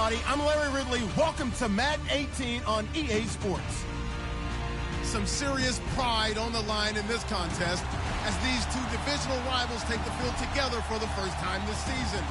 everybody. I'm Larry Ridley. Welcome to Madden 18 on EA Sports. Some serious pride on the line in this contest as these two divisional rivals take the field together for the first time this season.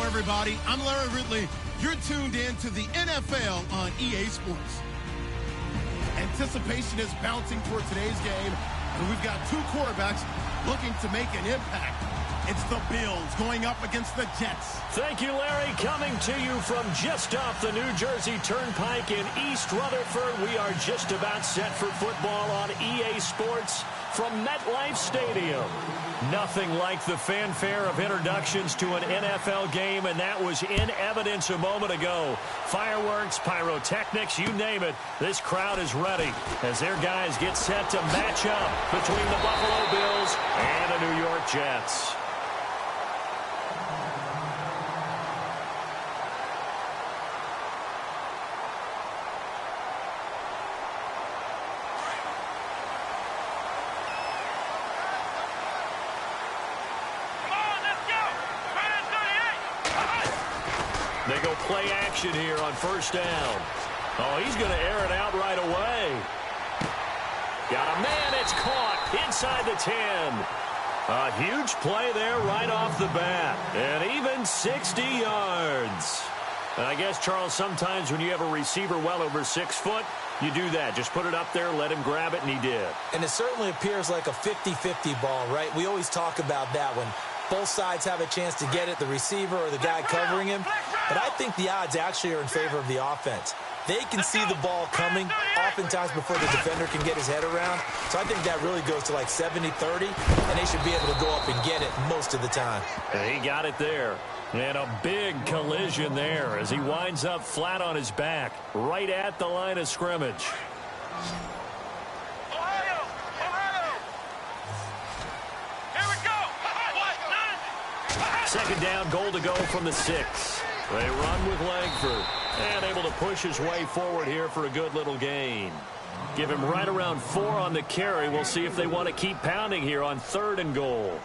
Everybody, I'm Larry Ridley. You're tuned in to the NFL on EA Sports. Anticipation is bouncing toward today's game, and we've got two quarterbacks looking to make an impact. It's the Bills going up against the Jets. Thank you, Larry. Coming to you from just off the New Jersey Turnpike in East Rutherford. We are just about set for football on EA Sports from MetLife Stadium. Nothing like the fanfare of introductions to an NFL game, and that was in evidence a moment ago. Fireworks, pyrotechnics, you name it. This crowd is ready as their guys get set to match up between the Buffalo Bills and the New York Jets. They go play action here on first down. Oh, he's going to air it out right away. Got a man. It's caught inside the 10. A huge play there right off the bat. And even 60 yards. And I guess, Charles, sometimes when you have a receiver well over 6 foot, you do that. Just put it up there, let him grab it, and he did. And it certainly appears like a 50-50 ball, right? We always talk about that when both sides have a chance to get it, the receiver or the guy covering him. But I think the odds actually are in favor of the offense. They can see the ball coming oftentimes before the defender can get his head around. So I think that really goes to like 70-30, and they should be able to go up and get it most of the time. He got it there. And a big collision there as he winds up flat on his back right at the line of scrimmage. Second down, goal to go from the 6. They run with Langford and able to push his way forward here for a good little gain. Give him right around 4 on the carry. We'll see if they want to keep pounding here on 3rd and goal.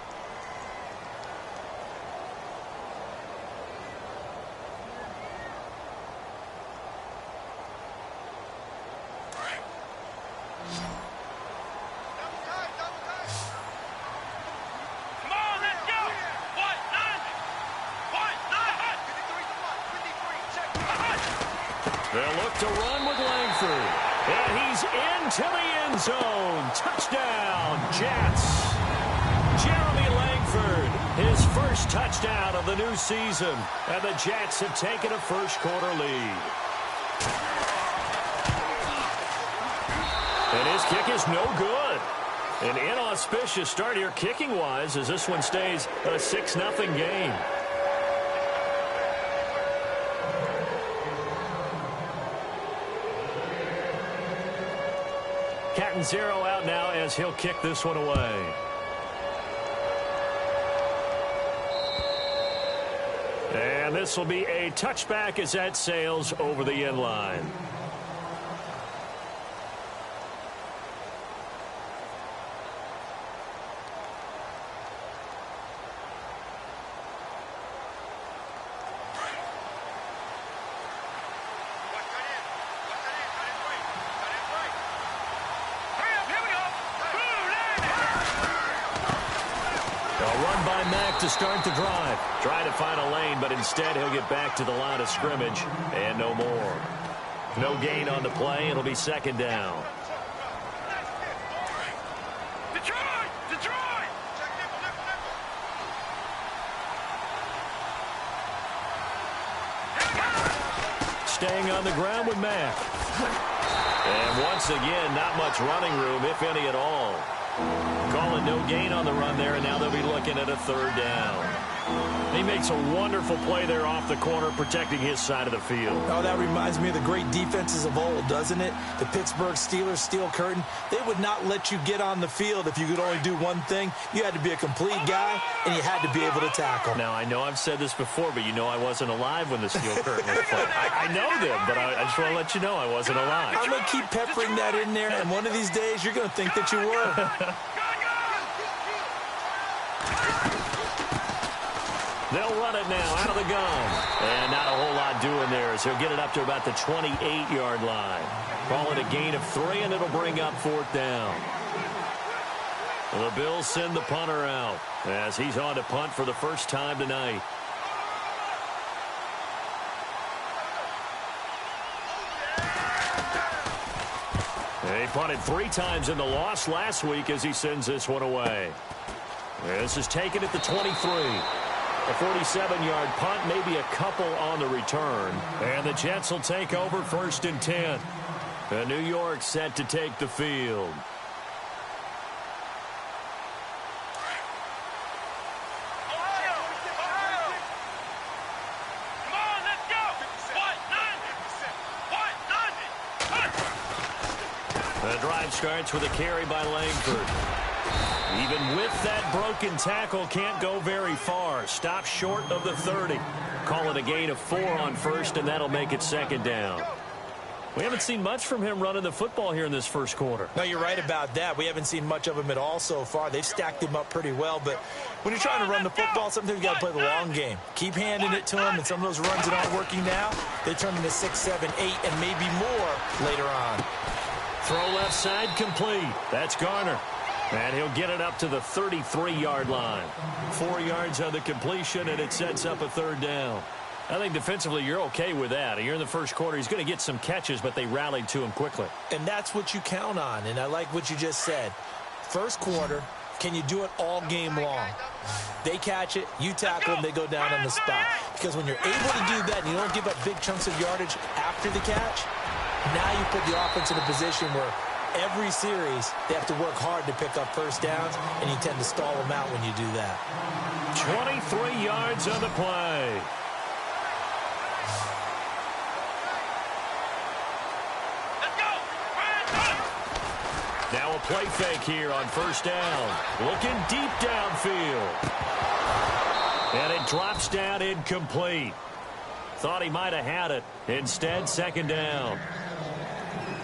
They'll look to run with Langford. And he's into the end zone. Touchdown, Jets. Jeremy Langford, his first touchdown of the new season. And the Jets have taken a first-quarter lead. And his kick is no good. An inauspicious start here kicking-wise as this one stays a 6-0 game. Catanzaro out now as he'll kick this one away. And this will be a touchback as that sails over the end line. To start the drive. Trying to find a lane, but instead he'll get back to the line of scrimmage and no more. No gain on the play. It'll be second down. Detroit! Staying on the ground with Mack. And once again, not much running room, if any at all. Calling no gain on the run there, and now they'll be looking at a third down. He makes a wonderful play there off the corner, protecting his side of the field. Oh, that reminds me of the great defenses of old, doesn't it? The Pittsburgh Steelers, Steel Curtain, they would not let you get on the field if you could only do one thing. You had to be a complete guy, and you had to be able to tackle. Now, I know I've said this before, but you know I wasn't alive when the Steel Curtain was played. I know them, but I just want to let you know I wasn't alive. I'm going to keep peppering that in there, and one of these days you're going to think that you were. They'll run it now out of the gun. And not a whole lot doing there as he'll get it up to about the 28-yard line. Call it a gain of 3, and it'll bring up fourth down. The Bills send the punter out as he's on to punt for the first time tonight. He punted 3 times in the loss last week as he sends this one away. This is taken at the 23. A 47-yard punt, maybe a couple on the return. And the Jets will take over 1st and 10. And New York set to take the field. The drive starts with a carry by Langford. Even with that broken tackle, can't go very far. Stop short of the 30. Call it a gain of 4 on first, and that'll make it second down. We haven't seen much from him running the football here in this first quarter. No, you're right about that. We haven't seen much of him at all so far. They've stacked him up pretty well, but when you're trying to run the football, sometimes you got to play the long game. Keep handing it to him, and some of those runs that aren't working now, they turn into 6, 7, 8, and maybe more later on. Throw left side complete. That's Garner. And he'll get it up to the 33-yard line. 4 yards on the completion, and it sets up a third down. I think defensively you're okay with that. You're in the first quarter. He's going to get some catches, but they rallied to him quickly. And that's what you count on, and I like what you just said. First quarter, can you do it all game long? They catch it, you tackle them, they go down on the spot. Because when you're able to do that and you don't give up big chunks of yardage after the catch, now you put the offense in a position where every series, they have to work hard to pick up first downs, and you tend to stall them out when you do that. 23 yards on the play. Let's go! Now a play fake here on first down. Looking deep downfield. And it drops down incomplete. Thought he might have had it. Instead, second down.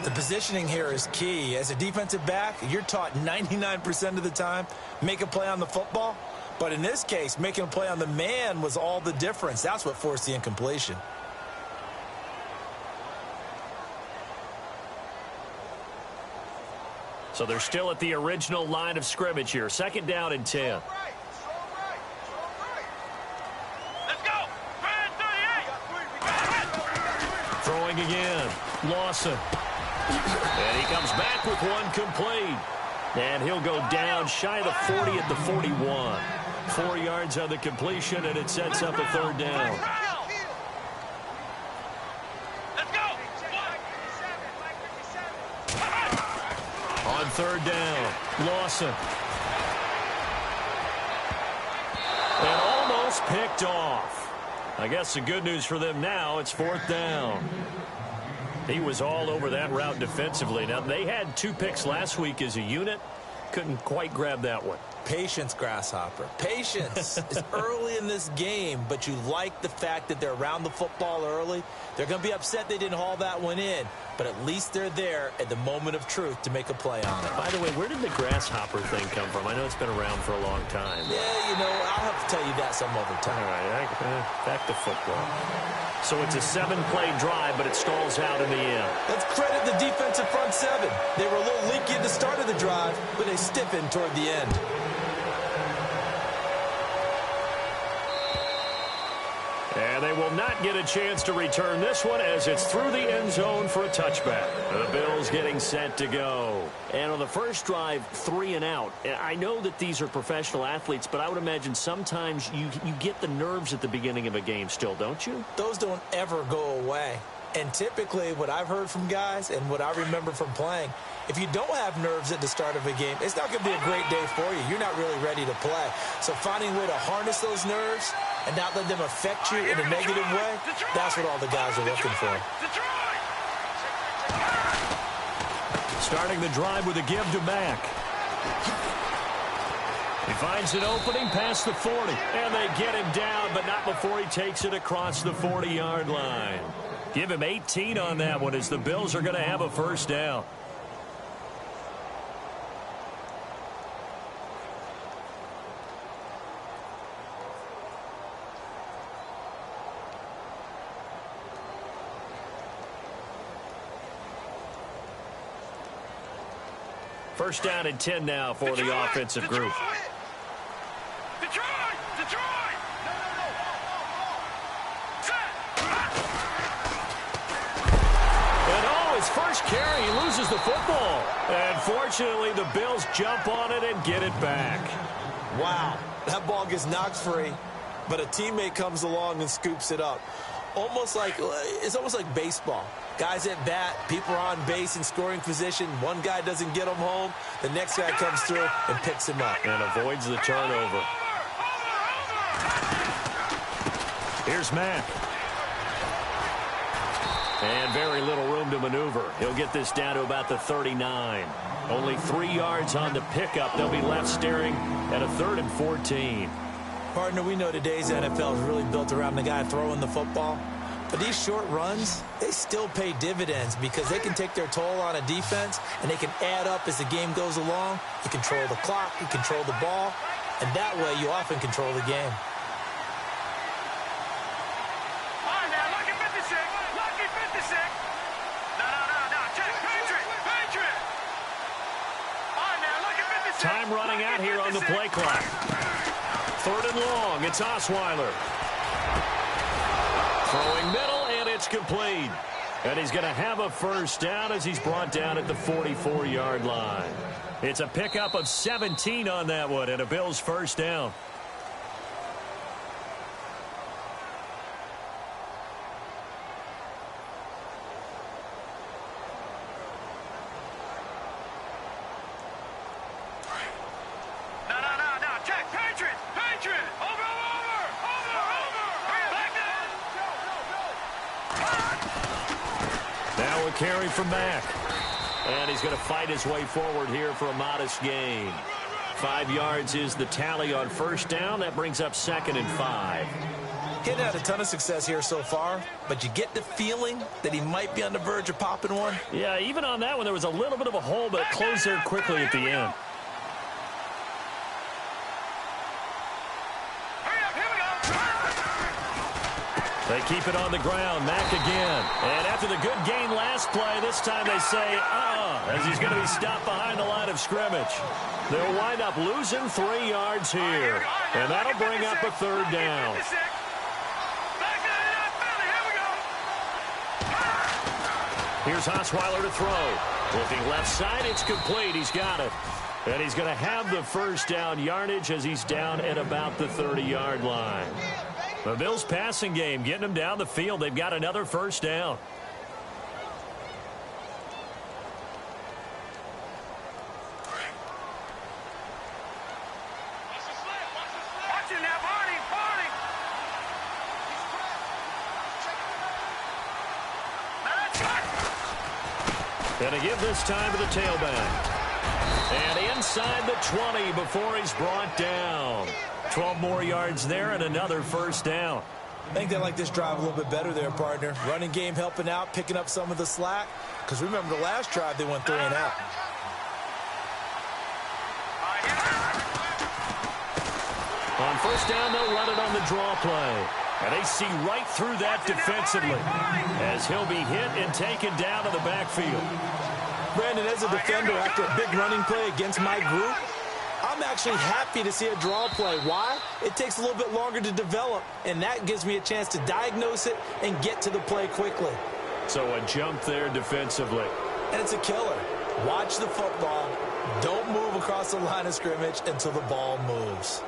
The positioning here is key. As a defensive back, you're taught 99% of the time, make a play on the football. But in this case, making a play on the man was all the difference. That's what forced the incompletion. So they're still at the original line of scrimmage here. Second down and 10. Let's go! Throwing again. Lawson. And he comes back with one complete. And he'll go down shy of the 40 at the 41. 4 yards on the completion, and it sets up a third down. Let's go. On third down, Lawson. And almost picked off. I guess the good news for them now, it's fourth down. He was all over that route defensively. Now, they had 2 picks last week as a unit. Couldn't quite grab that one. Patience, Grasshopper. Patience. It's early in this game, but you like the fact that they're around the football early. They're going to be upset they didn't haul that one in, but at least they're there at the moment of truth to make a play on it. By the way, where did the Grasshopper thing come from? I know it's been around for a long time. Yeah, you know, I'll have to tell you that some other time. All right, back to football. So it's a 7-play drive, but it stalls out in the end. Let's credit the defensive front 7. They were a little leaky at the start of the drive, but they stiffened toward the end. And they will not get a chance to return this one as it's through the end zone for a touchback. The Bills getting set to go. And on the first drive, 3 and out. I know that these are professional athletes, but I would imagine sometimes you get the nerves at the beginning of a game still, don't you? Those don't ever go away. And typically what I've heard from guys and what I remember from playing, if you don't have nerves at the start of a game, it's not going to be a great day for you. You're not really ready to play. So finding a way to harness those nerves and not let them affect you in a negative way, that's what all the guys are looking for. Starting the drive with a give to Mack. He finds an opening past the 40, and they get him down, but not before he takes it across the 40-yard line. Give him 18 on that one as the Bills are going to have a first down. First down and 10 now for the offensive group. Detroit! His first carry, he loses the football. And fortunately, the Bills jump on it and get it back. Wow, that ball gets knocked free, but a teammate comes along and scoops it up. It's almost like baseball. Guys at bat, people are on base in scoring position. One guy doesn't get him home. The next guy comes through and picks him up. And avoids the turnover. Here's Mack. And very little room to maneuver. He'll get this down to about the 39. Only 3 yards on the pickup. They'll be left staring at a 3rd and 14. Partner, we know today's NFL is really built around the guy throwing the football. But these short runs, they still pay dividends because they can take their toll on a defense and they can add up as the game goes along. You control the clock, you control the ball, and that way you often control the game. Time running out here on the play clock. 3rd and long. It's Osweiler. Throwing middle, and it's complete. And he's going to have a first down as he's brought down at the 44-yard line. It's a pickup of 17 on that one, and a Bills first down. Carry from Mack. And he's going to fight his way forward here for a modest gain. 5 yards is the tally on first down. That brings up 2nd and 5. He hadn't had a ton of success here so far, but you get the feeling that he might be on the verge of popping one. Yeah, even on that one, there was a little bit of a hole, but it closed there quickly at the end. They keep it on the ground. Mack again. And after the good gain last play, this time they say, as he's going to be stopped behind the line of scrimmage. They'll wind up losing 3 yards here. And that'll bring up a 3rd down. Here's Osweiler to throw. Looking left side, it's complete. He's got it. And he's going to have the first down yardage as he's down at about the 30-yard line. The Bills' passing game getting them down the field. They've got another first down. And to give this time to the tailback. And inside the 20 before he's brought down. 12 more yards there and another first down. I think they like this drive a little bit better there, partner. Running game helping out, picking up some of the slack. Because remember the last drive, they went 3 and out. On first down, they'll run it on the draw play. And they see right through that defensively as he'll be hit and taken down to the backfield. Brandon, as a defender, after a big running play against my group, I'm actually happy to see a draw play. Why? It takes a little bit longer to develop, and that gives me a chance to diagnose it and get to the play quickly. So a jump there defensively. And it's a killer. Watch the football. Don't move across the line of scrimmage until the ball moves.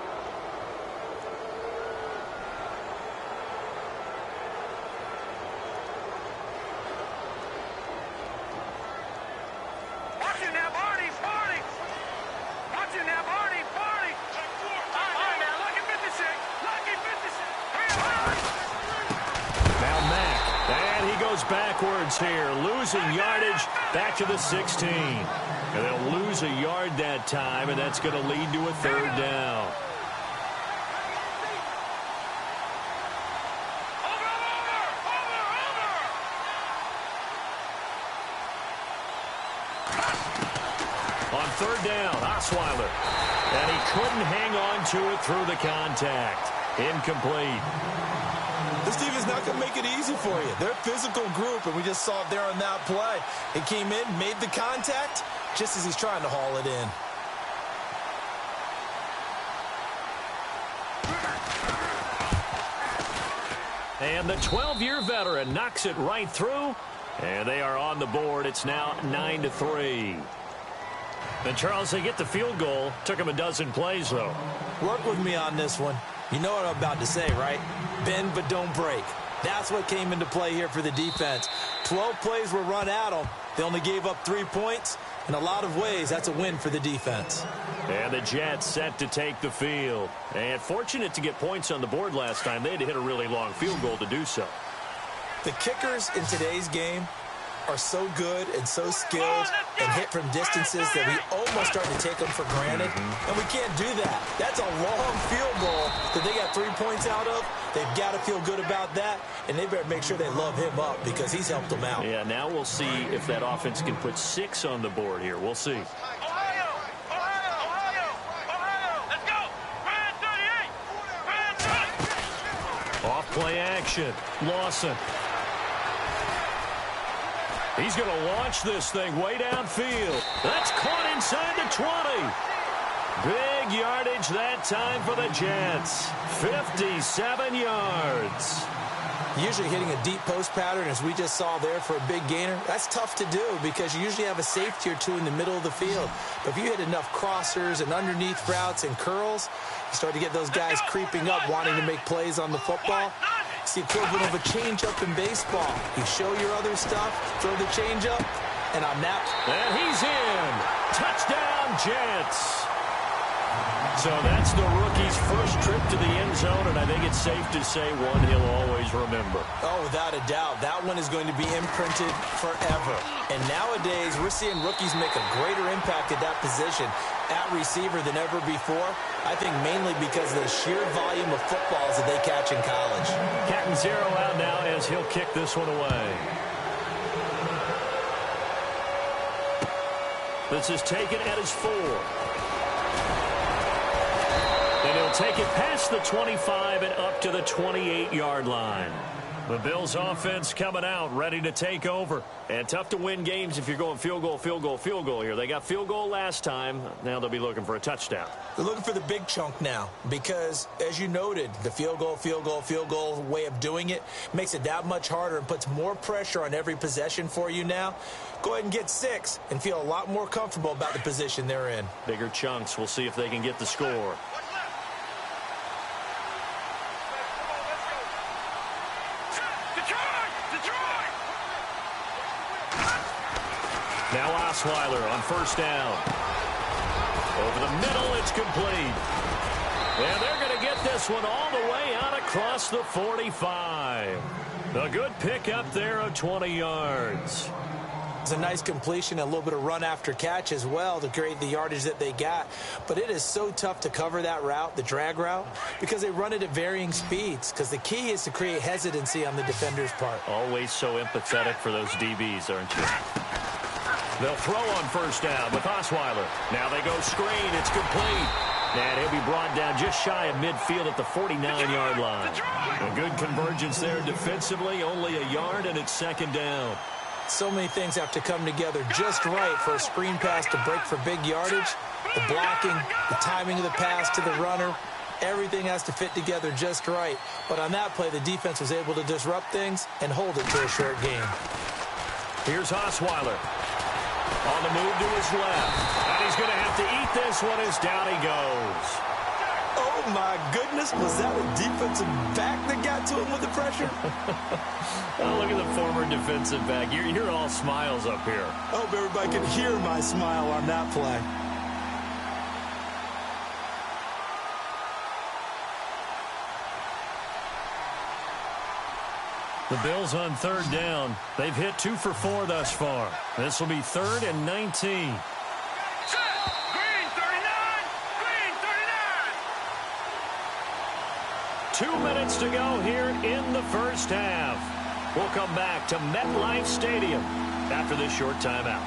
Backwards here, losing yardage back to the 16. And they'll lose a yard that time, and that's going to lead to a third down. On third down, Osweiler. And he couldn't hang on to it through the contact. Incomplete. This team is not going to make it easy for you. They're a physical group, and we just saw it there on that play. It came in, made the contact, just as he's trying to haul it in. And the 12-year veteran knocks it right through, and they are on the board. It's now 9-3. And, Charles, they get the field goal. Took them a dozen plays, though. Work with me on this one. You know what I'm about to say, right? Bend but don't break. That's what came into play here for the defense. 12 plays were run at them. They only gave up 3 points. In a lot of ways, that's a win for the defense. And the Jets set to take the field. And fortunate to get points on the board last time. They had to hit a really long field goal to do so. The kickers in today's game are so good and so skilled and hit from distances that we almost start to take them for granted. And we can't do that. That's a long field goal that they got 3 points out of. They've got to feel good about that, and they better make sure they love him up because he's helped them out. Yeah, now we'll see if that offense can put 6 on the board here. We'll see. Ohio! Let's go! Brand 38! Off play action. Lawson. He's going to launch this thing way downfield. That's caught inside the 20. Big yardage that time for the Jets. 57 yards. Usually hitting a deep post pattern, as we just saw there, for a big gainer, that's tough to do because you usually have a safety or two in the middle of the field. But if you hit enough crossers and underneath routes and curls, you start to get those guys creeping up, wanting to make plays on the football. It's the equivalent of a changeup in baseball. You show your other stuff, throw the changeup, and on that. And he's in. Touchdown, Jets. So that's the rookie's first trip to the end zone, and I think it's safe to say one he'll always remember. Oh, without a doubt. That one is going to be imprinted forever. And nowadays, we're seeing rookies make a greater impact at that position at receiver than ever before. I think mainly because of the sheer volume of footballs that they catch in college. Captain Zero out now as he'll kick this one away. This is taken at his 4. And he'll They'll take it past the 25 and up to the 28-yard line. The Bills offense coming out, ready to take over. And tough to win games if you're going field goal, field goal, field goal here. They got field goal last time. Now they'll be looking for a touchdown. They're looking for the big chunk now because, as you noted, the field goal, field goal, field goal way of doing it makes it that much harder and puts more pressure on every possession for you now. Go ahead and get 6 and feel a lot more comfortable about the position they're in. Bigger chunks. We'll see if they can get the score. Now Osweiler on first down. Over the middle, it's complete. And they're going to get this one all the way out across the 45. A good pickup there of 20 yards. It's a nice completion, a little bit of run after catch as well to create the yardage that they got. But it is so tough to cover that route, the drag route, because they run it at varying speeds. Because the key is to create hesitancy on the defender's part. Always so empathetic for those DBs, aren't you? They'll throw on first down with Osweiler. Now they go screen. It's complete. And he'll be brought down just shy of midfield at the 49-yard line. A good convergence there defensively. Only a yard, and it's second down. So many things have to come together just right for a screen pass to break for big yardage. The blocking, the timing of the pass to the runner, everything has to fit together just right. But on that play, the defense was able to disrupt things and hold it to a short game. Here's Osweiler. On the move to his left. And he's going to have to eat this one as down he goes. Oh, my goodness. Was that a defensive back that got to him with the pressure? Oh, look at the former defensive back. You're all smiles up here. I hope everybody can hear my smile on that play. The Bills on third down. They've hit 2 for 4 thus far. This will be 3rd and 19. Green 39! Green 39! 2 minutes to go here in the first half. We'll come back to MetLife Stadium after this short timeout.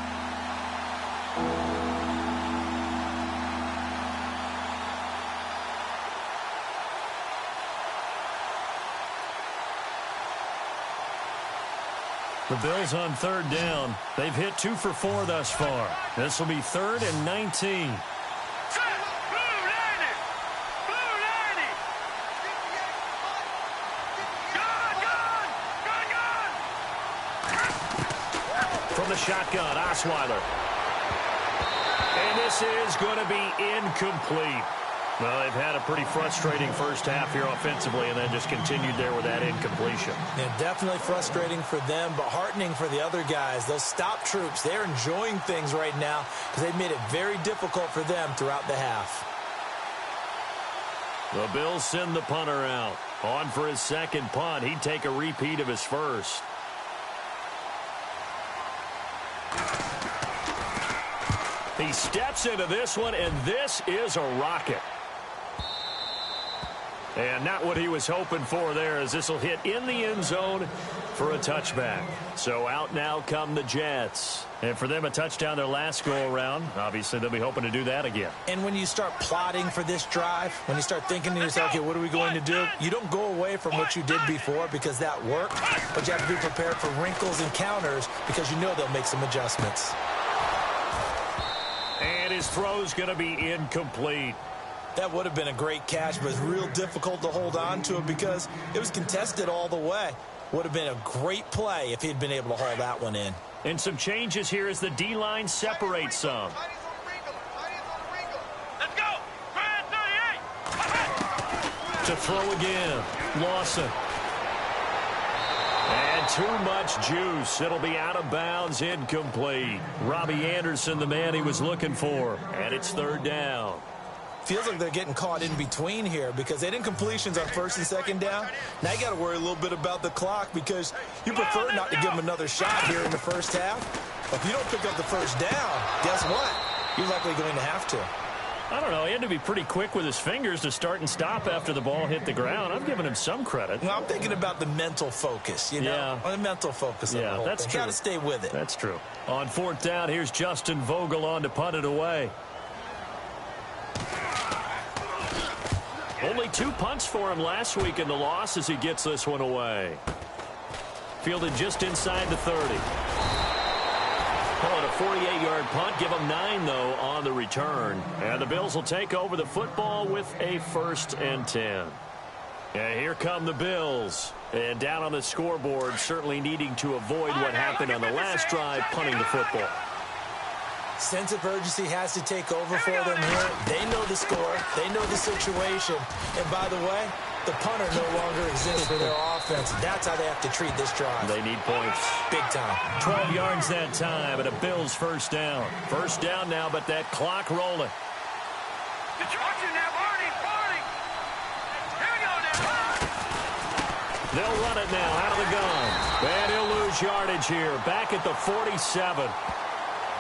The Bills on third down. They've hit 2 for 4 thus far. This will be 3rd and 19. From the shotgun, Osweiler. And this is going to be incomplete. Well, they've had a pretty frustrating first half here offensively, and then just continued there with that incompletion. Yeah, definitely frustrating for them, but heartening for the other guys. Those stop troops, they're enjoying things right now because they've made it very difficult for them throughout the half. The Bills send the punter out. On for his second punt. He'd take a repeat of his first. He steps into this one, and this is a rocket. And not what he was hoping for there, as this will hit in the end zone for a touchback. So out now come the Jets. And for them, a touchdown their last go-around. Obviously, they'll be hoping to do that again. And when you start plotting for this drive, when you start thinking to yourself, okay, what are we going to do? You don't go away from what you did before because that worked, but you have to be prepared for wrinkles and counters because you know they'll make some adjustments. And his throw's going to be incomplete. That would have been a great catch, but it's real difficult to hold on to it because it was contested all the way. Would have been a great play if he'd been able to haul that one in. And some changes here as the D-line separates some. Let's go! Grand 38! To throw again, Lawson. And too much juice. It'll be out of bounds, incomplete. Robbie Anderson, the man he was looking for. And it's third down. Feels like they're getting caught in between here because they did incompletions on first and second down. Now you got to worry a little bit about the clock because you prefer not to give them another shot here in the first half. But if you don't pick up the first down, guess what? You're likely going to have to. I don't know. He had to be pretty quick with his fingers to start and stop after the ball hit the ground. I'm giving him some credit. Well, I'm thinking about the mental focus, you know? Yeah. The mental focus. Yeah, that's true. Got to stay with it. That's true. On fourth down, here's Justin Vogel on to punt it away. Only 2 punts for him last week in the loss as he gets this one away. Fielded just inside the 30. Call it a 48-yard punt. Give them 9, though, on the return. And the Bills will take over the football with a 1st and 10. And here come the Bills. And down on the scoreboard, certainly needing to avoid what happened on the last drive, punting the football. Sense of urgency has to take over for them here. They know the score. They know the situation. And by the way, the punter no longer exists for their offense. That's how they have to treat this drive. They need points. Big time. 12 yards that time, and a Bills 1st down. 1st down now, but that clock rolling. They'll run it now out of the gun. And he'll lose yardage here. Back at the 47.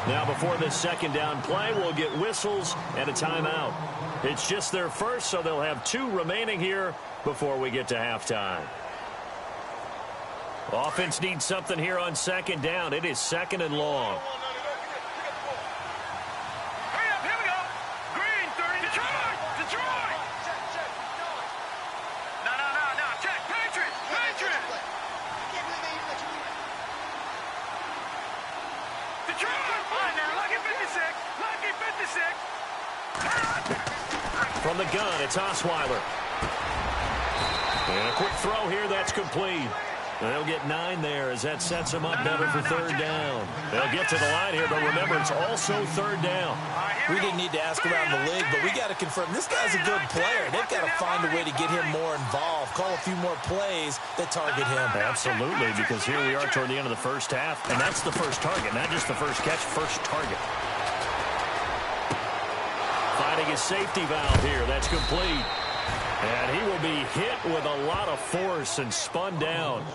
Now before this 2nd down play, we'll get whistles and a timeout. It's just their first, so they'll have 2 remaining here before we get to halftime. Offense needs something here on 2nd down. It is 2nd and long. Here we go. Green, 30. Detroit. No. Check. Patriots. Detroit. All right, now. Lucky 56. From the gun, it's Osweiler. And a quick throw here, that's complete. They'll get 9 there as that sets them up better for 3rd down. They'll get to the line here, but remember, it's also 3rd down. We didn't need to ask around the league, but we got to confirm this guy's a good player. They've got to find a way to get him more involved, call a few more plays that target him. Absolutely, because here we are toward the end of the 1st half, and that's the first target, not just the first catch, first target. Finding his safety valve here, that's complete. And he will be hit with a lot of force and spun down.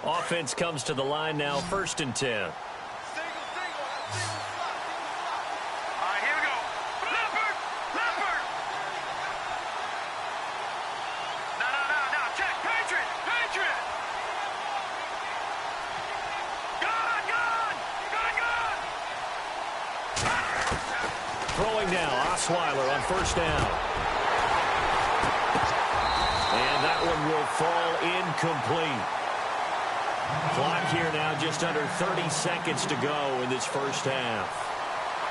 Offense comes to the line now, 1st and 10. Throwing now, Osweiler on 1st down. And that one will fall incomplete. Clock here now, just under 30 seconds to go in this 1st half.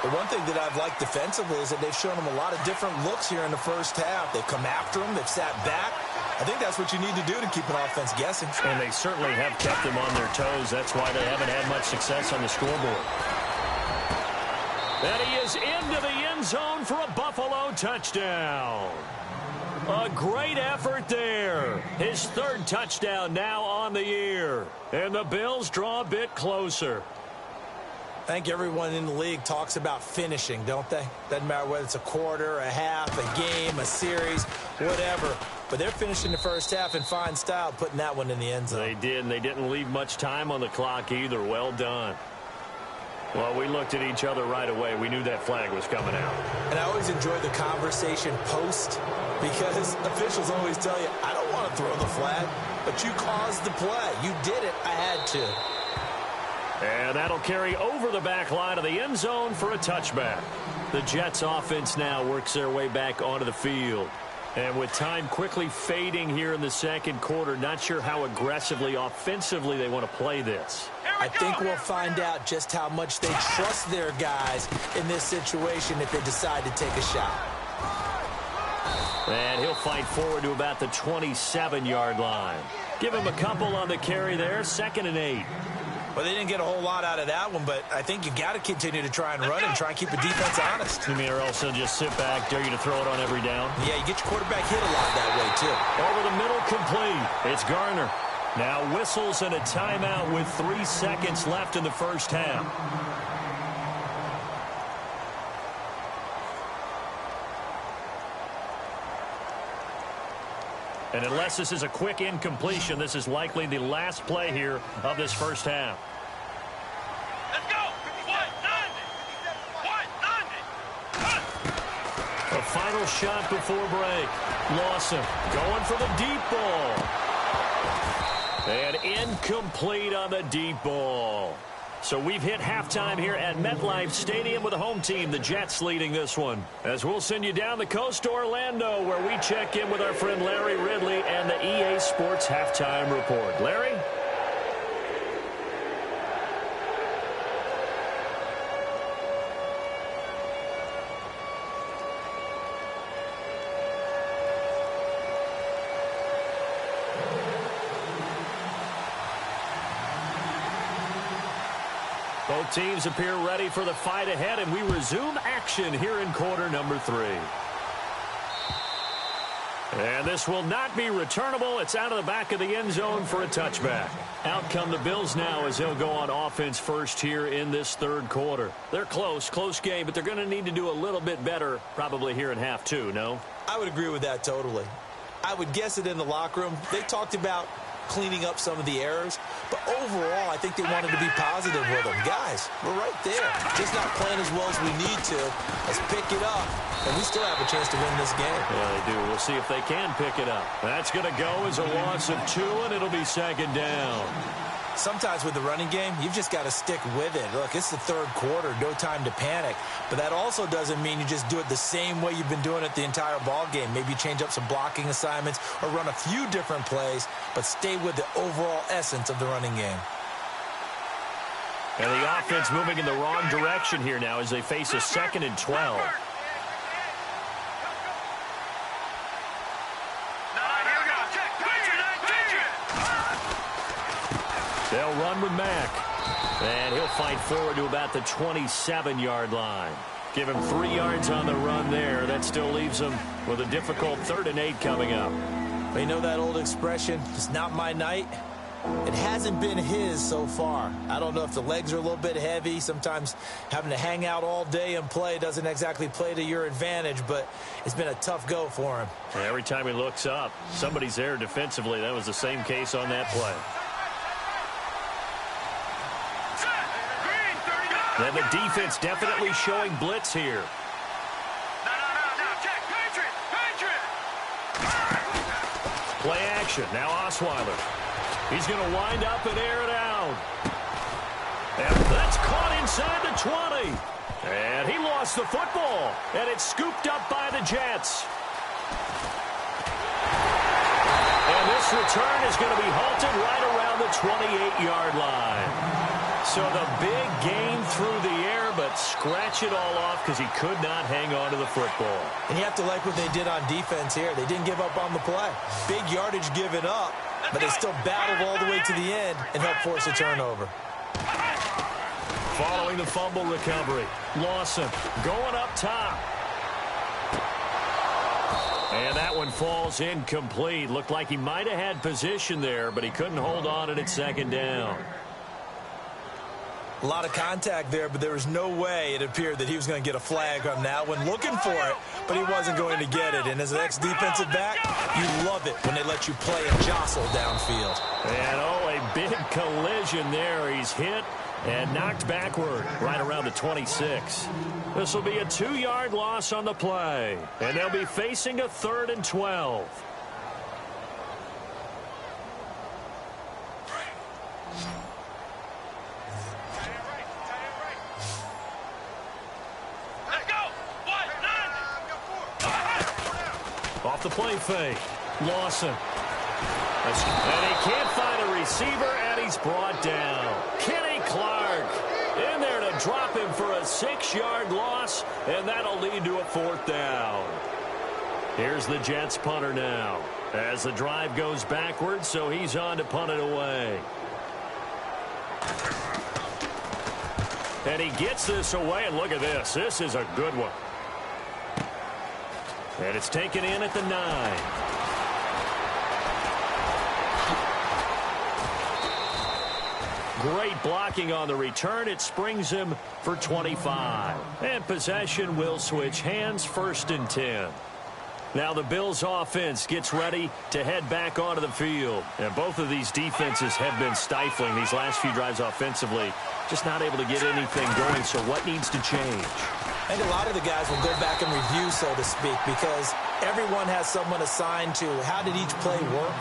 The one thing that I've liked defensively is that they've shown them a lot of different looks here in the 1st half. They've come after them. They've sat back. I think that's what you need to do to keep an offense guessing. And they certainly have kept them on their toes. That's why they haven't had much success on the scoreboard. And he is into the end zone for a Buffalo touchdown. A great effort there. His 3rd touchdown now on the year. And the Bills draw a bit closer. I think everyone in the league talks about finishing, don't they? Doesn't matter whether it's a quarter, a half, a game, a series, whatever. But they're finishing the 1st half in fine style, putting that one in the end zone. They did, and they didn't leave much time on the clock either. Well done. Well, we looked at each other right away. We knew that flag was coming out. And I always enjoy the conversation post because officials always tell you, I don't want to throw the flag, but you caused the play. You did it. I had to. And that'll carry over the back line of the end zone for a touchback. The Jets offense now works their way back onto the field. And with time quickly fading here in the 2nd quarter, not sure how aggressively, offensively they want to play this. I think we'll find out just how much they trust their guys in this situation if they decide to take a shot. And he'll fight forward to about the 27-yard line. Give him a couple on the carry there, 2nd and 8. Well, they didn't get a whole lot out of that one, but I think you got to continue to try and run and try and keep the defense honest. You mean, or else they'll just sit back, dare you to throw it on every down? Yeah, you get your quarterback hit a lot that way, too. Over the middle, complete. It's Garner. Now whistles and a timeout with 3 seconds left in the 1st half. And unless this is a quick incompletion, this is likely the last play here of this 1st half. Let's go. 1, 9. final shot before break. Lawson going for the deep ball. And incomplete on the deep ball. So we've hit halftime here at MetLife Stadium with the home team, the Jets, leading this one. As we'll send you down the coast to Orlando, where we check in with our friend Larry Ridley and the EA Sports Halftime Report. Larry? Both teams appear ready for the fight ahead, and we resume action here in quarter number 3. And this will not be returnable. It's out of the back of the end zone for a touchback. Out come the Bills now as they'll go on offense first here in this third quarter. They're close game, but they're going to need to do a little bit better probably here in half 2, no? I would agree with that totally. I would guess it in the locker room. They talked about cleaning up some of the errors, but overall I think they wanted to be positive with them. Guys, we're right there, just not playing as well as we need to. Let's pick it up, and we still have a chance to win this game. Yeah, they do. We'll see if they can pick it up. That's going to go as a loss of 2, and it'll be second down. Sometimes with the running game, you've just got to stick with it. Look, it's the third quarter, no time to panic. But that also doesn't mean you just do it the same way you've been doing it the entire ball game. Maybe change up some blocking assignments or run a few different plays, but stay with the overall essence of the running game. And the offense moving in the wrong direction here now as they face a 2nd and 12. They'll run with Mack. And he'll fight forward to about the 27-yard line. Give him 3 yards on the run there. That still leaves him with a difficult 3rd and 8 coming up. You know that old expression, it's not my night? It hasn't been his so far. I don't know if the legs are a little bit heavy. Sometimes having to hang out all day and play doesn't exactly play to your advantage, but it's been a tough go for him. Every time he looks up, somebody's there defensively. That was the same case on that play. And the defense definitely showing blitz here. Play action. Now Osweiler. He's going to wind up and air it out. And that's caught inside the 20. And he lost the football. And it's scooped up by the Jets. And this return is going to be halted right around the 28-yard line. So the big gain through the air, but scratch it all off because he could not hang on to the football. And you have to like what they did on defense here. They didn't give up on the play. Big yardage given up, but they still battled all the way to the end and helped force a turnover. Following the fumble recovery, Lawson going up top. And that one falls incomplete. Looked like he might have had position there, but he couldn't hold on and it's 2nd down. A lot of contact there, but there was no way it appeared that he was going to get a flag on that one. Looking for it, but he wasn't going to get it. And as an ex-defensive back, you love it when they let you play and jostle downfield. And, a big collision there. He's hit and knocked backward right around the 26. This will be a 2-yard loss on the play. And they'll be facing a 3rd and 12. Off the play fake. Lawson. And he can't find a receiver, and he's brought down. Kenny Clark in there to drop him for a 6-yard loss, and that'll lead to a 4th down. Here's the Jets punter now as the drive goes backwards, so he's on to punt it away. And he gets this away, and look at this. This is a good one. And it's taken in at the 9. Great blocking on the return. It springs him for 25. And possession will switch hands, 1st and 10. Now the Bills offense gets ready to head back onto the field. And both of these defenses have been stifling these last few drives offensively. Just not able to get anything going, so what needs to change? I think a lot of the guys will go back and review, so to speak, because everyone has someone assigned to how did each play work.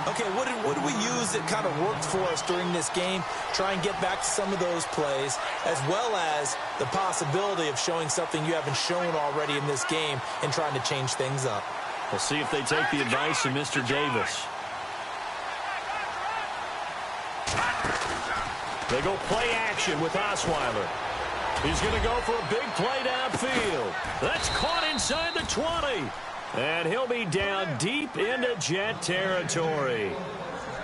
Okay, what did we use that kind of worked for us during this game? Try and get back to some of those plays, as well as the possibility of showing something you haven't shown already in this game and trying to change things up. We'll see if they take the advice of Mr. Davis. They go play action with Osweiler. He's going to go for a big play downfield. That's caught inside the 20. And he'll be down deep into Jet territory.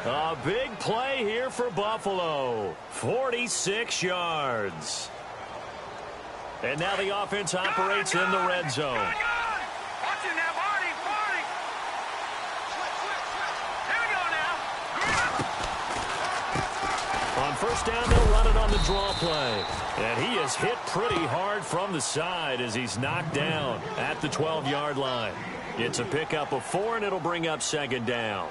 A big play here for Buffalo. 46 yards. And now the offense operates in the red zone. On first down, they'll run it on the draw play. And he is hit pretty hard from the side as he's knocked down at the 12-yard line. It's a pickup of 4, and it'll bring up second down.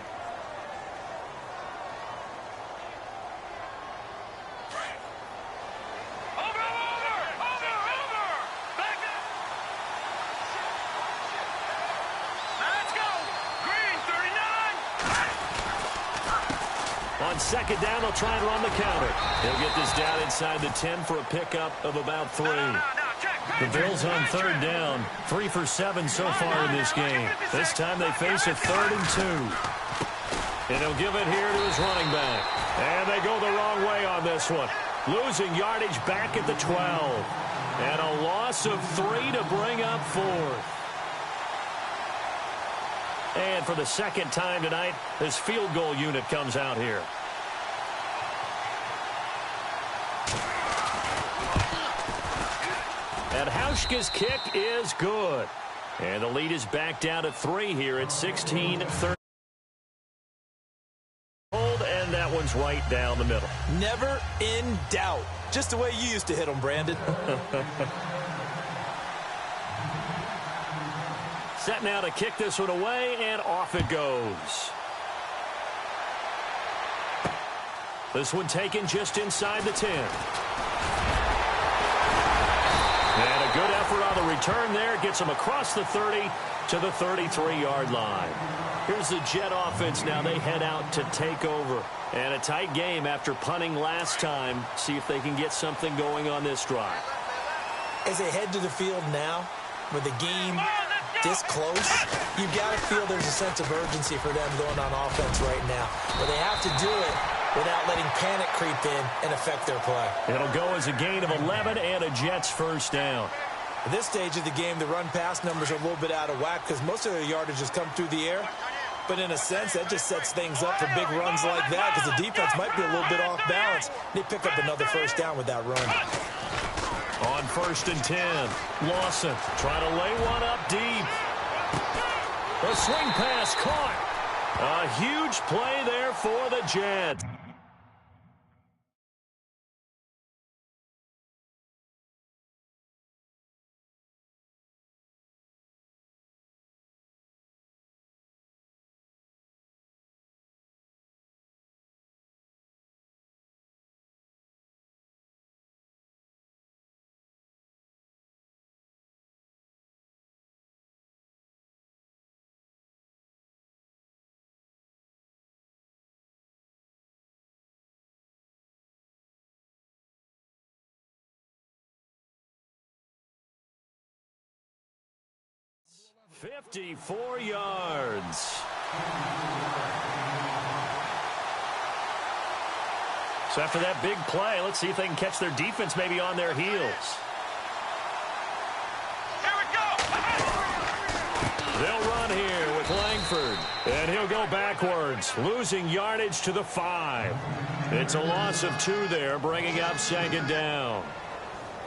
On second down, they'll try and run the counter. They'll get this down inside the 10 for a pickup of about 3. The Bills on third down, 3 for 7 so far in this game. This time they face a 3rd and 2. And he'll give it here to his running back. And they go the wrong way on this one. Losing yardage back at the 12. And a loss of 3 to bring up 4th. And for the second time tonight, this field goal unit comes out here. And Hauschka's kick is good. And the lead is back down to 3 here at 16-13. And that one's right down the middle. Never in doubt. Just the way you used to hit them, Brandon. Set now to kick this one away, and off it goes. This one taken just inside the 10. And a good effort on the return there. Gets him across the 30 to the 33-yard line. Here's the Jet offense now. They head out to take over. And a tight game after punting last time. See if they can get something going on this drive. As they head to the field now, with the game this close, you've got to feel there's a sense of urgency for them going on offense right now. But they have to do it without letting panic creep in and affect their play. It'll go as a gain of 11 and a Jets first down. At this stage of the game, the run-pass numbers are a little bit out of whack because most of their yardage has come through the air. But in a sense, that just sets things up for big runs like that because the defense might be a little bit off balance. They pick up another first down with that run. On 1st and 10, Lawson trying to lay one up deep. The swing pass caught. A huge play there for the Jets. .54 yards. So after that big play, let's see if they can catch their defense maybe on their heels. Here we go. They'll run here with Langford. And he'll go backwards, losing yardage to the 5. It's a loss of 2 there, bringing up second down.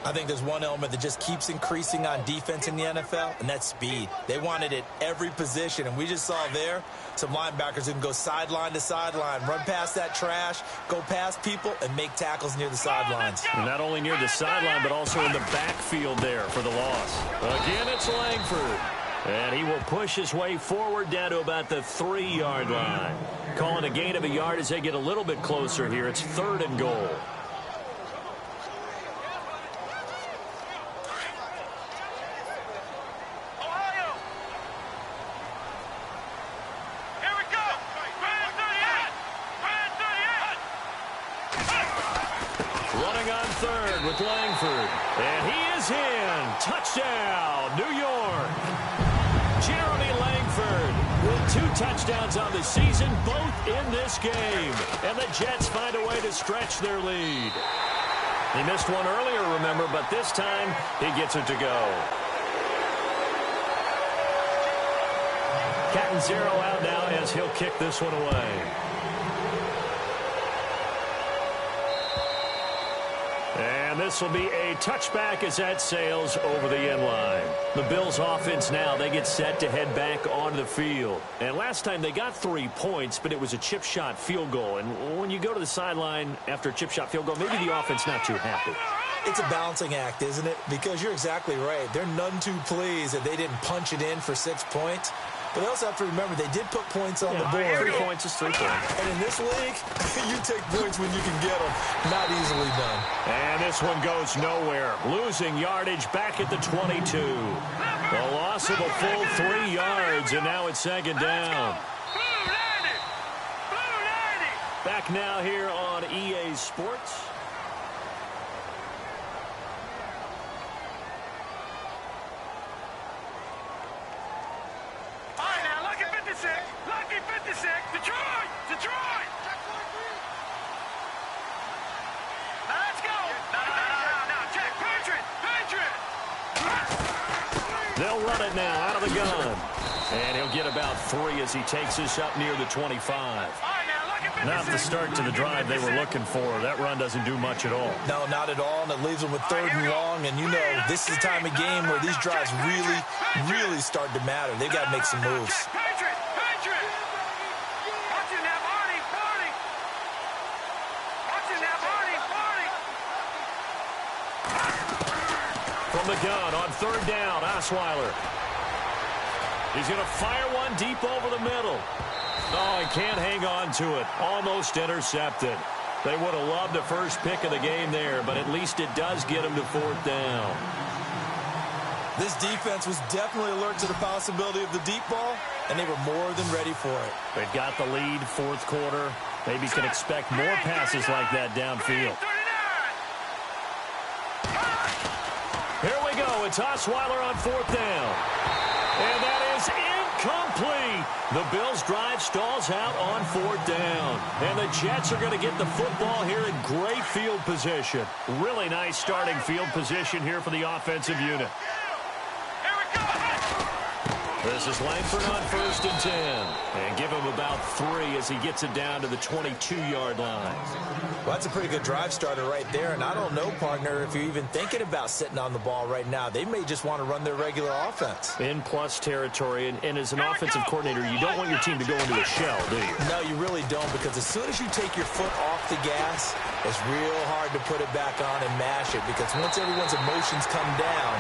I think there's one element that just keeps increasing on defense in the NFL, and that's speed. They want it at every position, and we just saw there some linebackers who can go sideline to sideline, run past that trash, go past people, and make tackles near the sidelines. And not only near the sideline, but also in the backfield there for the loss. Again, it's Langford. And he will push his way forward down to about the 3-yard line. Calling a gain of a yard as they get a little bit closer here. It's 3rd and goal. throwing on third with Langford. And he is in. Touchdown, New York. Jeremy Langford with 2 touchdowns on the season, both in this game. And the Jets find a way to stretch their lead. He missed one earlier, remember, but this time he gets it to go. Catanzaro out now as he'll kick this one away. And this will be a touchback as that sails over the end line. The Bills offense now, they get set to head back onto the field. And last time they got 3 points, but it was a chip shot field goal. And when you go to the sideline after a chip shot field goal, maybe the offense not too happy. It's a balancing act, isn't it? Because you're exactly right. They're none too pleased that they didn't punch it in for 6 points. But they also have to remember they did put points on the board. 3 points is 3 points. And in this league, you take points when you can get them. Not easily done. And this one goes nowhere. Losing yardage back at the 22. The loss of a full 3 yards, and now it's second down. Back now here on EA Sports. Lucky 56, Detroit! Detroit! Now let's go! No, check, Patriot! They'll run it now out of the gun. And he'll get about 3 as he takes this up near the 25. Not the start to the drive they were looking for. That run doesn't do much at all. No, not at all, and it leaves them with 3rd and long. And you know, this is the time of game where these drives really start to matter. They've got to make some moves. From the gun on 3rd down, Osweiler. He's going to fire one deep over the middle. Oh, he can't hang on to it. Almost intercepted. They would have loved the first pick of the game there, but at least it does get him to 4th down. This defense was definitely alert to the possibility of the deep ball, and they were more than ready for it. They've got the lead, 4th quarter. Maybe can expect more passes like that downfield. Here we go. It's Osweiler on 4th down. And that is incomplete. The Bills' drive stalls out on 4th down. And the Jets are going to get the football here in great field position. Really nice starting field position here for the offensive unit. This is Langford on 1st and 10. And give him about 3 as he gets it down to the 22-yard line. Well, that's a pretty good drive starter right there. And I don't know, partner, if you're even thinking about sitting on the ball right now. They may just want to run their regular offense. In plus territory. And as an offensive coordinator, you don't want your team to go into a shell, do you? No, you really don't, because as soon as you take your foot off the gas, it's real hard to put it back on and mash it, because once everyone's emotions come down,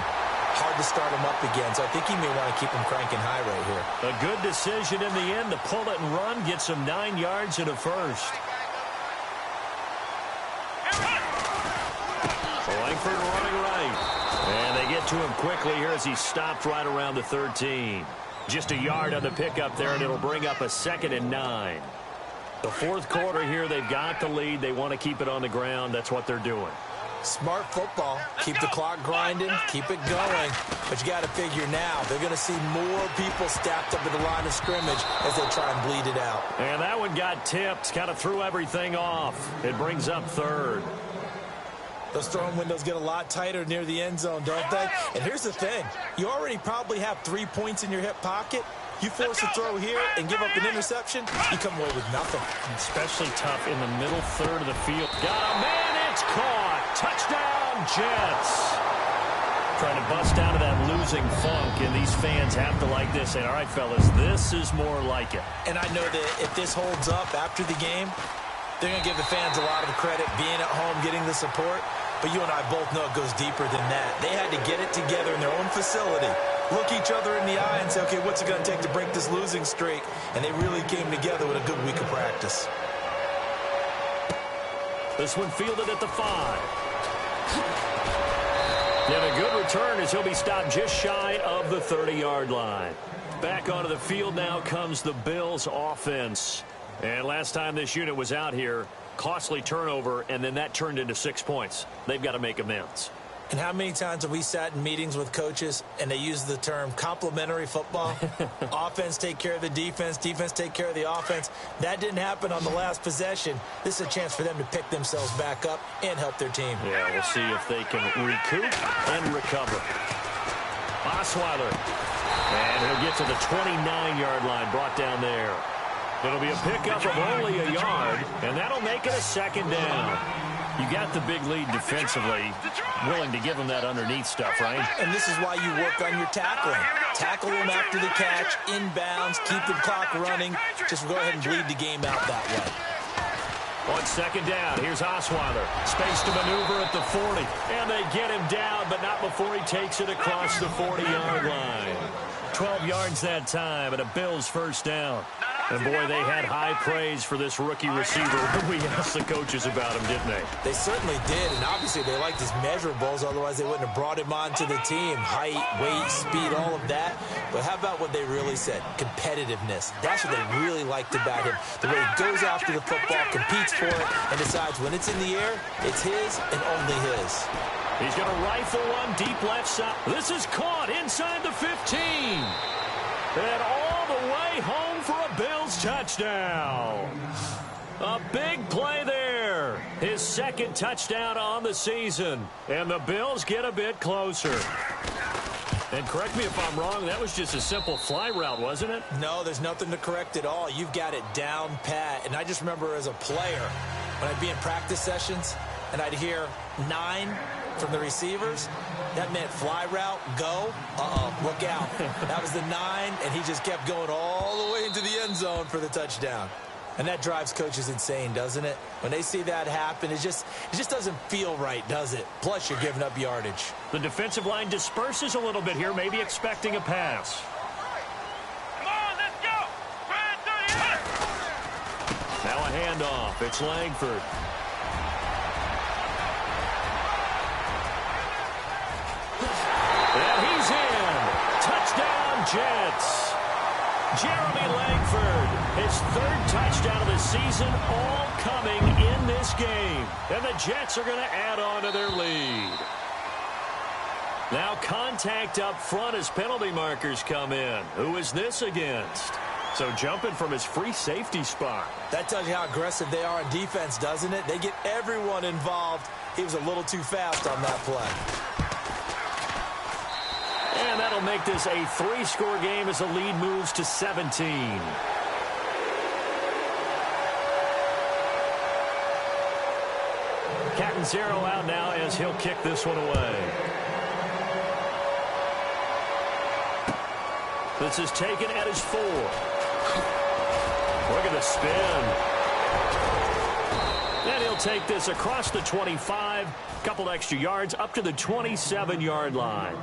hard to start them up again. So I think he may want to keep them cranking high right here. A good decision in the end to pull it and run, gets him 9 yards and a first. Langford running right. And they get to him quickly here as he stopped right around the 13. Just a yard on the pickup there, and it'll bring up a 2nd and 9. The 4th quarter here, they've got the lead. They want to keep it on the ground. That's what they're doing. Smart football. Keep the clock grinding. Keep it going. But you got to figure now, they're going to see more people stacked up at the line of scrimmage as they try and bleed it out. And that one got tipped. Kind of threw everything off. It brings up 3rd. Those throwing windows get a lot tighter near the end zone, don't they? And here's the thing. You already probably have 3 points in your hip pocket. You force a throw here and give up an interception, you come away with nothing. Especially tough in the middle 3rd of the field. Got a man, it's caught. Touchdown, Jets. Trying to bust out of that losing funk, and these fans have to like this. And all right, fellas, this is more like it. And I know that if this holds up after the game, they're going to give the fans a lot of the credit, being at home, getting the support. But you and I both know it goes deeper than that. They had to get it together in their own facility, look each other in the eye and say, okay, what's it going to take to break this losing streak? And they really came together with a good week of practice. This one fielded at the 5. And a good return as he'll be stopped just shy of the 30-yard line. Back onto the field now comes the Bills offense. And last time this unit was out here, Costly turnover, and then that turned into 6 points. They've got to make amends. And how many times have we sat in meetings with coaches and they use the term complementary football? Offense take care of the defense, defense take care of the offense. That didn't happen on the last possession. This is a chance for them to pick themselves back up and help their team. Yeah, we'll see if they can recoup and recover. Osweiler. And he'll get to the 29-yard line, brought down there. It'll be a pickup of only a yard, and that'll make it a second down. You got the big lead defensively, willing to give them that underneath stuff, right? And this is why you work on your tackling. Tackle them after the catch, inbounds, keep the clock running. Just go ahead and bleed the game out that way. On second down, here's Osweiler. Space to maneuver at the 40. And they get him down, but not before he takes it across the 40-yard line. 12 yards that time, and a Bills first down. And, boy, they had high praise for this rookie receiver when we asked the coaches about him, didn't they? They certainly did, and obviously they liked his measurables. Otherwise, they wouldn't have brought him onto the team. Height, weight, speed, all of that. But how about what they really said? Competitiveness. That's what they really liked about him. The way he goes after the football, competes for it, and decides when it's in the air, it's his and only his. He's going to rifle one deep left side. This is caught inside the 15. And all the way home for a Bills touchdown. A big play there. His second touchdown on the season. And the Bills get a bit closer. And correct me if I'm wrong, that was just a simple fly route, wasn't it? No, there's nothing to correct at all. You've got it down pat. And I just remember as a player, when I'd be in practice sessions, and I'd hear 9 from the receivers, that meant fly route, go, look out. That was the 9, and he just kept going all the way into the end zone for the touchdown. And that drives coaches insane, doesn't it? When they see that happen, it just doesn't feel right, does it? Plus, you're giving up yardage. The defensive line disperses a little bit here, maybe expecting a pass. Come on, let's go. Now a handoff. It's Langford. And he's in. Touchdown, Jets. Jeremy Langford, his 3rd touchdown of the season, all coming in this game. And the Jets are going to add on to their lead. Now contact up front as penalty markers come in. Who is this against? So jumping from his free safety spot. That tells you how aggressive they are on defense, doesn't it? They get everyone involved. He was a little too fast on that play. And that'll make this a 3-score game as the lead moves to 17. Catanzaro out now as he'll kick this one away. This is taken at his 4. Look at the spin. And he'll take this across the 25. Couple extra yards up to the 27-yard line.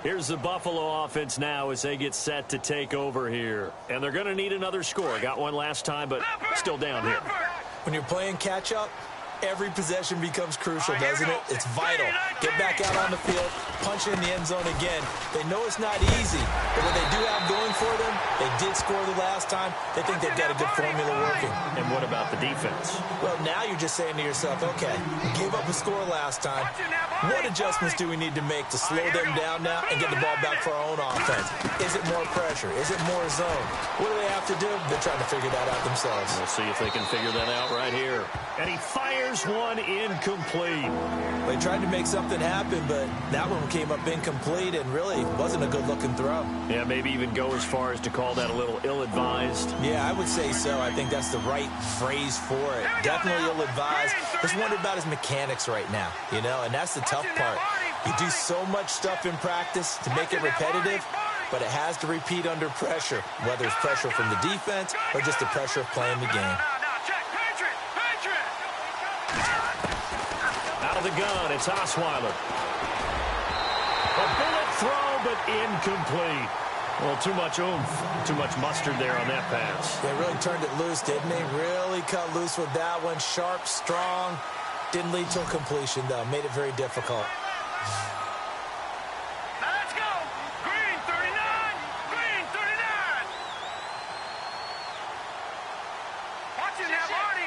Here's the Buffalo offense now as they get set to take over here. And they're going to need another score. Got one last time, but still down here. When you're playing catch-up, every possession becomes crucial, doesn't it? It's vital. Get back out on the field, punch in the end zone again. They know it's not easy, but what they do have going for them, they did score the last time. They think they've got a good formula working. And what about the defense? Well, now you're just saying to yourself, okay, gave up a score last time. What adjustments do we need to make to slow them down now and get the ball back for our own offense? Is it more pressure? Is it more zone? What do they have to do? They're trying to figure that out themselves. We'll see if they can figure that out right here. And he fires one incomplete. They tried to make something happen, but that one came up incomplete and really wasn't a good-looking throw. Yeah, maybe even go as far as to call that a little ill-advised. Yeah, I would say so. I think that's the right phrase for it. Definitely ill-advised. Just wonder about his mechanics right now, you know, and that's the tough part. You do so much stuff in practice to make it repetitive, but it has to repeat under pressure, whether it's pressure from the defense or just the pressure of playing the game. Out of the gun, it's Osweiler. A bullet throw, but incomplete. Well, too much oomph, too much mustard there on that pass. They really turned it loose, didn't they? Really cut loose with that one. Sharp, strong. Didn't lead to a completion, though. Made it very difficult. Now let's go. Green 39. Green 39. Watch it now, Barney.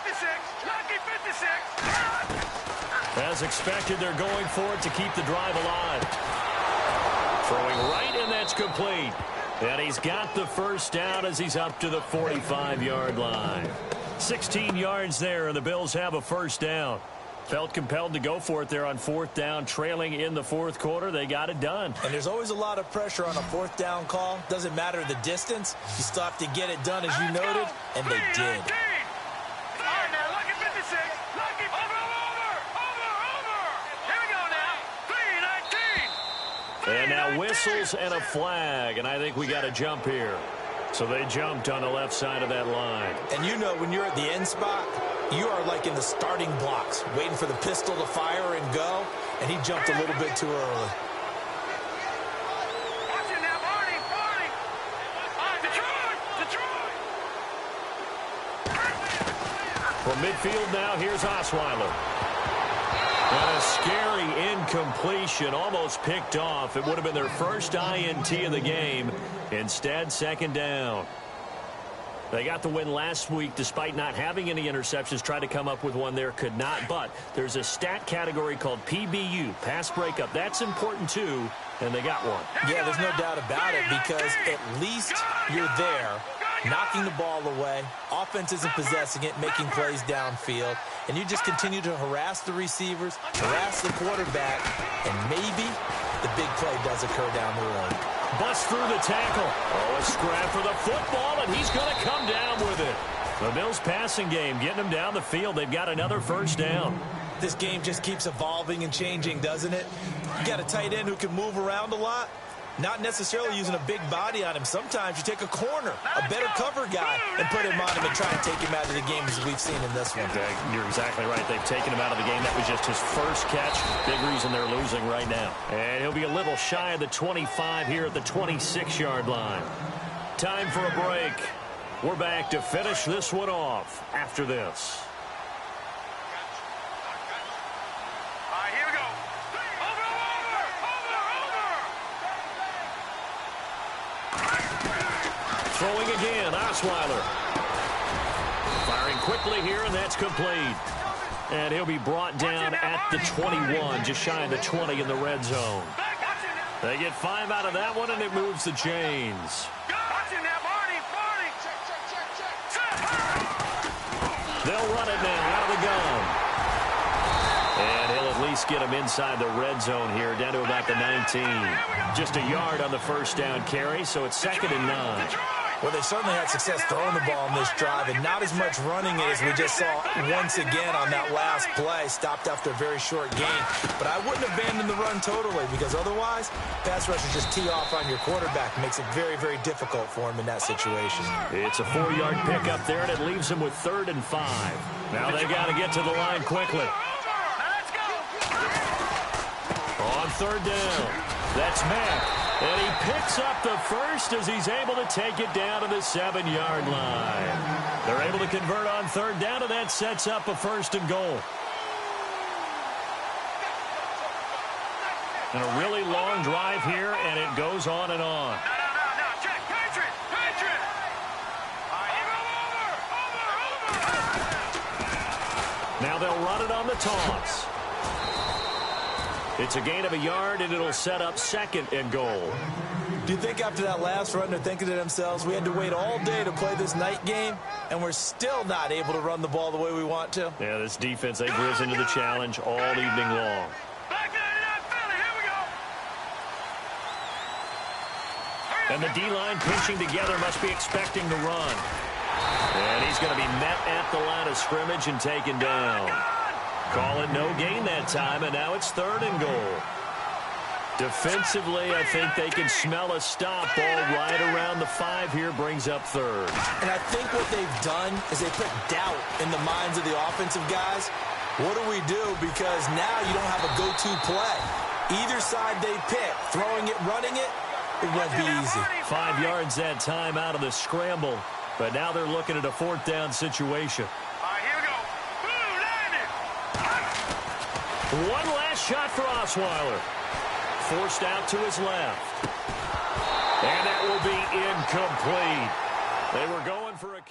56. Lucky 56. As expected, they're going for it to keep the drive alive. Throwing right, and that's complete. And he's got the first down as he's up to the 45-yard line. 16 yards there, and the Bills have a first down. Felt compelled to go for it there on fourth down, trailing in the fourth quarter. They got it done. And there's always a lot of pressure on a fourth down call. Doesn't matter the distance. You still have to get it done, as you noted, and they did. All right, now, lucky 56. Lucky over. Here we go now. 3-19. And now whistles and a flag, and I think we got a jump here. So they jumped on the left side of that line. And you know when you're at the end spot, you are like in the starting blocks, waiting for the pistol to fire and go, and he jumped a little bit too early. Watch it now, Barney. All right, Detroit. From midfield now, here's Osweiler. And a scary incompletion, almost picked off. It would have been their first INT of the game. Instead, second down. They got the win last week despite not having any interceptions. Tried to come up with one there, could not. But there's a stat category called PBU, pass breakup. That's important too, and they got one. Yeah, there's no doubt about it, because at least you're there, knocking the ball away. Offense isn't possessing it, making plays downfield. And you just continue to harass the receivers, harass the quarterback, and maybe the big play does occur down the road. Bust through the tackle. Oh, a scrap for the football, and he's going to come down with it. The Bills passing game, getting them down the field. They've got another first down. This game just keeps evolving and changing, doesn't it? You got a tight end who can move around a lot. Not necessarily using a big body on him. Sometimes you take a corner, a better cover guy, and put him on him and try and take him out of the game, as we've seen in this one. You're exactly right. They've taken him out of the game. That was just his first catch. Big reason they're losing right now. And he'll be a little shy of the 25 here at the 26-yard line. Time for a break. We're back to finish this one off after this. All right, here we go. Throwing again, Osweiler. Firing quickly here, and that's complete. And he'll be brought down at the 21, just shy of the 20 in the red zone. They get 5 out of that one, and it moves the chains. They'll run it now out of the gun. And he'll at least get him inside the red zone here, down to about the 19. Just a yard on the first down carry, so it's 2nd and 9. Well, they certainly had success throwing the ball in this drive, and not as much running it as we just saw once again on that last play. Stopped after a very short gain. But I wouldn't abandon the run totally, because otherwise, pass rushers just tee off on your quarterback. Makes it very, very difficult for him in that situation. It's a 4-yard pickup there, and it leaves him with 3rd and 5. Now they got to get to the line quickly. On 3rd down, that's Mack. And he picks up the first as he's able to take it down to the 7-yard line. They're able to convert on 3rd down, and that sets up a 1st and goal. And a really long drive here, and it goes on and on. No, check, Patriot. Now they'll run it on the toss. It's a gain of a yard, and it'll set up 2nd and goal. Do you think after that last run they're thinking to themselves, we had to wait all day to play this night game, and we're still not able to run the ball the way we want to? Yeah, this defense, they've risen to the challenge all evening long. And the D-line pinching together, must be expecting the run. And he's going to be met at the line of scrimmage and taken down. Call it no gain that time, and now it's 3rd and goal. Defensively, I think they can smell a stop. Ball right around the 5 here, brings up 3rd. And I think what they've done is they put doubt in the minds of the offensive guys. What do we do? Because now you don't have a go-to play. Either side they pick, throwing it, running it, it won't be easy. 5 yards that time out of the scramble, but now they're looking at a 4th down situation. One last shot for Osweiler. Forced out to his left. And that will be incomplete. They were going for a...